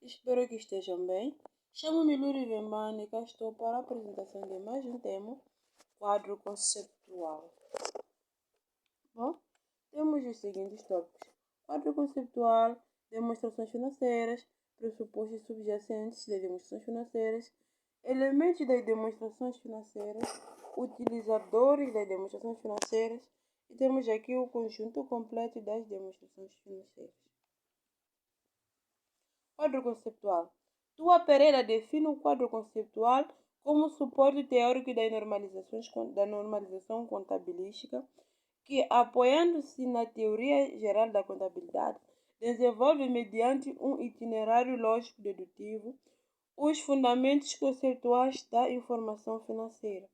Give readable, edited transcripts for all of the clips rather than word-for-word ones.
Espero que estejam bem. Chamo-me Luri Vembani e cá estou para a apresentação de mais um tema, quadro conceptual. Bom, temos os seguintes tópicos: quadro conceptual, demonstrações financeiras, pressupostos subjacentes das demonstrações financeiras, elementos das demonstrações financeiras, utilizadores das demonstrações financeiras e temos aqui o conjunto completo das demonstrações financeiras. Quadro conceptual. Tua Pereira define o quadro conceptual como suporte teórico da normalização contabilística que, apoiando-se na teoria geral da contabilidade, desenvolve mediante um itinerário lógico-dedutivo os fundamentos conceituais da informação financeira.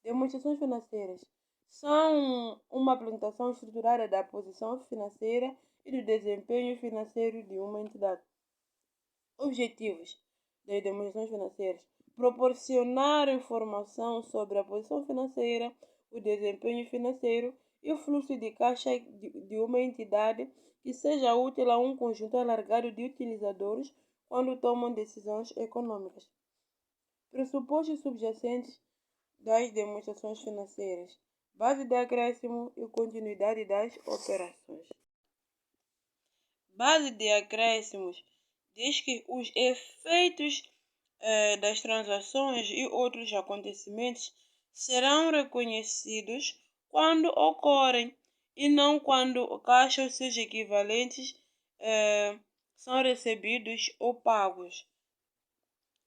Demonstrações financeiras são uma apresentação estruturada da posição financeira e do desempenho financeiro de uma entidade. Objetivos das demonstrações financeiras: proporcionar informação sobre a posição financeira, o desempenho financeiro e o fluxo de caixa de uma entidade que seja útil a um conjunto alargado de utilizadores quando tomam decisões econômicas. Pressupostos subjacentes das demonstrações financeiras: base de acréscimo e continuidade das operações. Base de acréscimos diz que os efeitos das transações e outros acontecimentos serão reconhecidos quando ocorrem e não quando caixa ou seus equivalentes são recebidos ou pagos.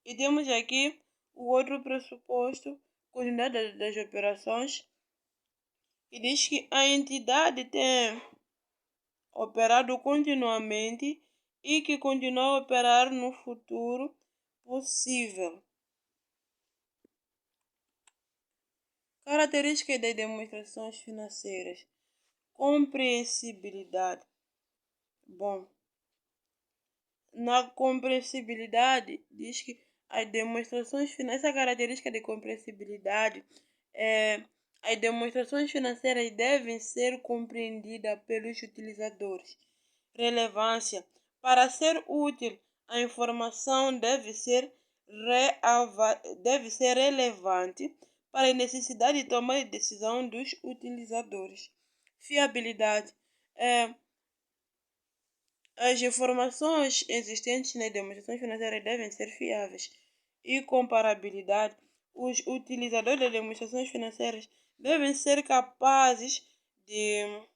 E temos aqui o outro pressuposto, continuidade das operações, que diz que a entidade tem operado continuamente e que continua a operar no futuro possível. Características das demonstrações financeiras: compreensibilidade. Bom, na compreensibilidade diz que as demonstrações financeiras, essa característica de compreensibilidade as demonstrações financeiras devem ser compreendidas pelos utilizadores. Relevância: para ser útil, a informação deve ser relevante para a necessidade de tomar decisão dos utilizadores. Fiabilidade: as informações existentes nas demonstrações financeiras devem ser fiáveis. E comparabilidade: os utilizadores das demonstrações financeiras devem ser capazes de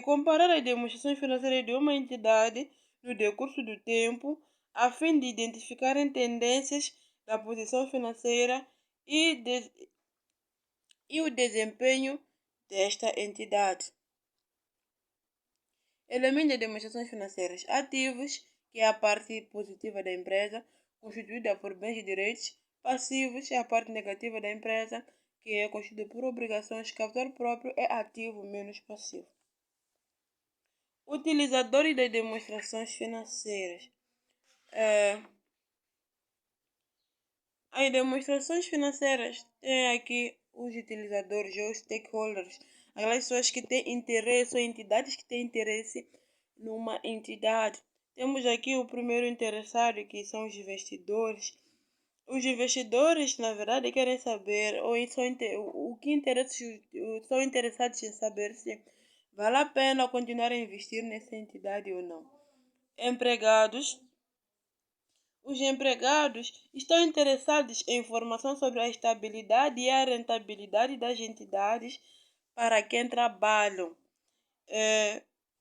comparar as demonstrações financeiras de uma entidade no decurso do tempo, a fim de identificarem tendências da posição financeira e o desempenho desta entidade. Elementos de demonstrações financeiras: ativos, que é a parte positiva da empresa, constituída por bens e direitos; passivos, é a parte negativa da empresa, que é constituída por obrigações. Capital próprio é ativo menos passivo. Utilizadores das demonstrações financeiras. As demonstrações financeiras têm aqui os utilizadores ou stakeholders, aquelas pessoas que têm interesse ou entidades que têm interesse numa entidade. Temos aqui o primeiro interessado, que são os investidores. Os investidores, na verdade, querem saber ou são interessados em saber se vale a pena continuar a investir nessa entidade ou não. Empregados. Os empregados estão interessados em informação sobre a estabilidade e a rentabilidade das entidades para quem trabalham.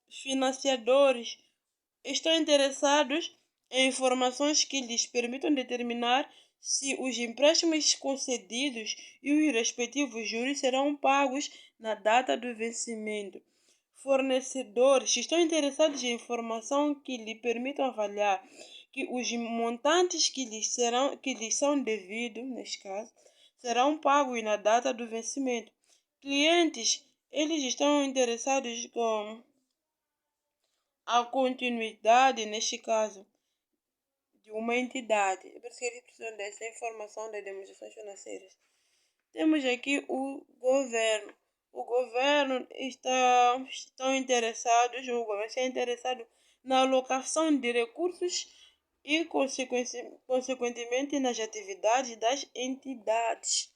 Financiadores estão interessados em informações que lhes permitam determinar se os empréstimos concedidos e os respectivos juros serão pagos na data do vencimento. Fornecedores estão interessados em informação que lhe permitam avaliar que os montantes que lhes são devidos, neste caso, serão pagos na data do vencimento. Clientes, eles estão interessados com a continuidade, neste caso, de uma entidade. É por isso que eles precisam dessa informação das demonstrações financeiras. Temos aqui o governo. O governo está interessado na alocação de recursos e, consequentemente, nas atividades das entidades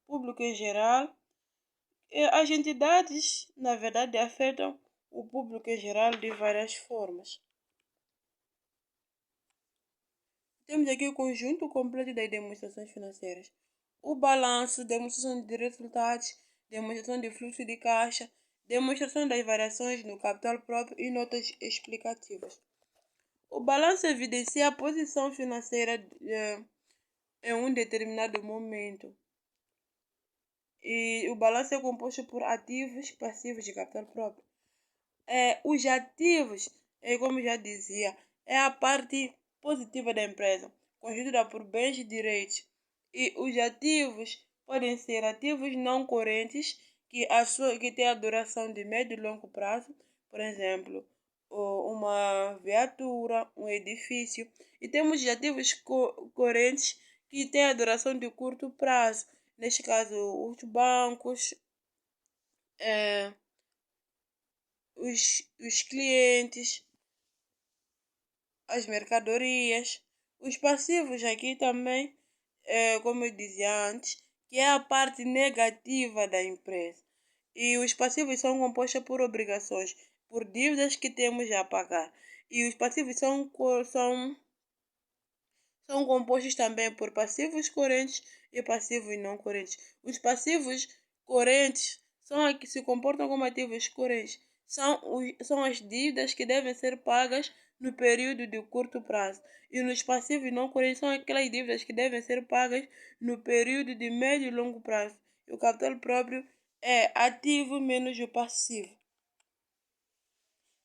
público em geral. As entidades, na verdade, afetam o público em geral de várias formas. Temos aqui o conjunto completo das demonstrações financeiras. O balanço, demonstração de resultados, demonstração de fluxo de caixa, demonstração das variações no capital próprio e notas explicativas. O balanço evidencia a posição financeira em um determinado momento. E o balanço é composto por ativos e passivos de capital próprio. Os ativos, como já dizia, é a parte positiva da empresa, constituída por bens e direitos. E os ativos podem ser ativos não correntes, que têm a duração de médio e longo prazo, por exemplo, uma viatura, um edifício. E temos os ativos correntes que têm a duração de curto prazo, neste caso, os bancos, os clientes, as mercadorias. Os passivos aqui também, como eu dizia antes, que é a parte negativa da empresa. E os passivos são compostos por obrigações, por dívidas que temos a pagar. E os passivos são compostos também por passivos correntes e passivos não correntes. Os passivos correntes são os que se comportam como ativos correntes. São as dívidas que devem ser pagas no período de curto prazo. E nos passivos não correntes são aquelas dívidas que devem ser pagas no período de médio e longo prazo. E o capital próprio é ativo menos o passivo.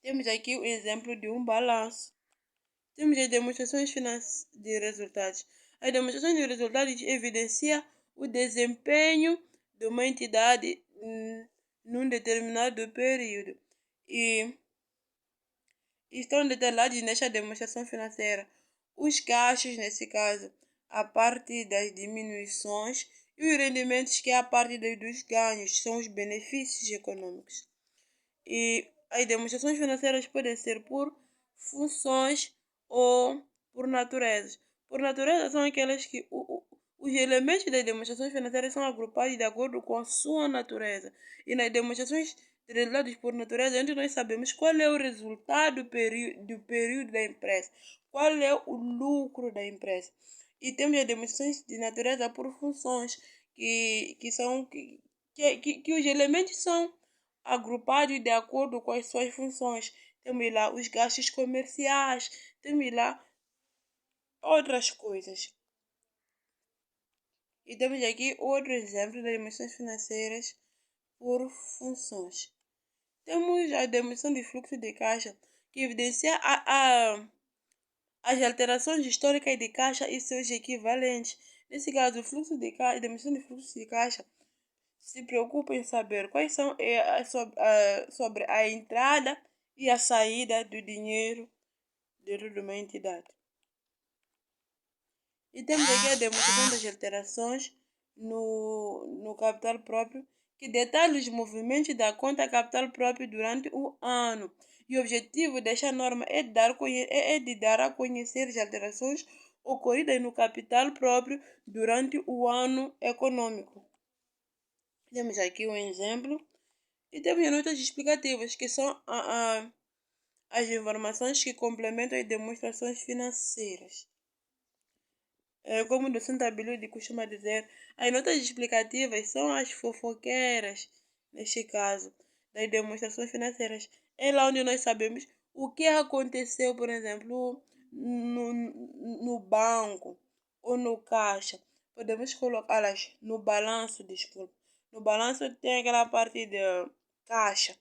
Temos aqui o exemplo de um balanço. Temos as demonstrações de resultados. As demonstrações de resultados evidenciam o desempenho de uma entidade num determinado período e estão detalhados nesta demonstração financeira os gastos, nesse caso, a parte das diminuições, e os rendimentos, que é a parte dos ganhos, são os benefícios econômicos. E as demonstrações financeiras podem ser por funções ou por natureza. Por natureza são aquelas que os elementos das demonstrações financeiras são agrupados de acordo com a sua natureza. E nas demonstrações de resultados por natureza, onde nós sabemos qual é o resultado do período da empresa, qual é o lucro da empresa. E temos as demonstrações de natureza por funções, que os elementos são agrupados de acordo com as suas funções. Temos lá os gastos comerciais, temos lá outras coisas. E temos aqui outro exemplo de demonstrações financeiras por funções. Temos a demonstração de fluxo de caixa, que evidencia as alterações históricas de caixa e seus equivalentes. Nesse caso, o fluxo de caixa, a demonstração de fluxo de caixa se preocupa em saber quais são sobre a entrada e a saída do dinheiro dentro de uma entidade. E temos aqui a demonstração das alterações no capital próprio, que detalha os movimentos da conta capital próprio durante o ano. E o objetivo desta norma é de dar a conhecer as alterações ocorridas no capital próprio durante o ano econômico. Temos aqui um exemplo. E temos as notas explicativas, que são as informações que complementam as demonstrações financeiras. Como o docente Abilide costuma dizer, as notas explicativas são as fofoqueiras, neste caso, das demonstrações financeiras. É lá onde nós sabemos o que aconteceu, por exemplo, no banco ou no caixa. Podemos colocá-las no balanço, desculpa. No balanço tem aquela parte de caixa.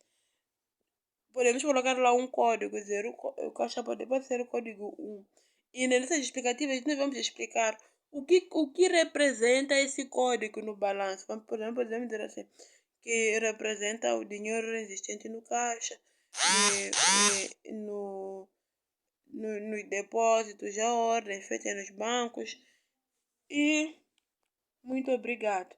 Podemos colocar lá um código, o caixa pode ser o código 1. E nessas explicativas nós vamos explicar o que representa esse código no balanço. Por exemplo, podemos dizer assim, que representa o dinheiro existente no caixa, nos depósitos, a ordem feita nos bancos. E muito obrigado.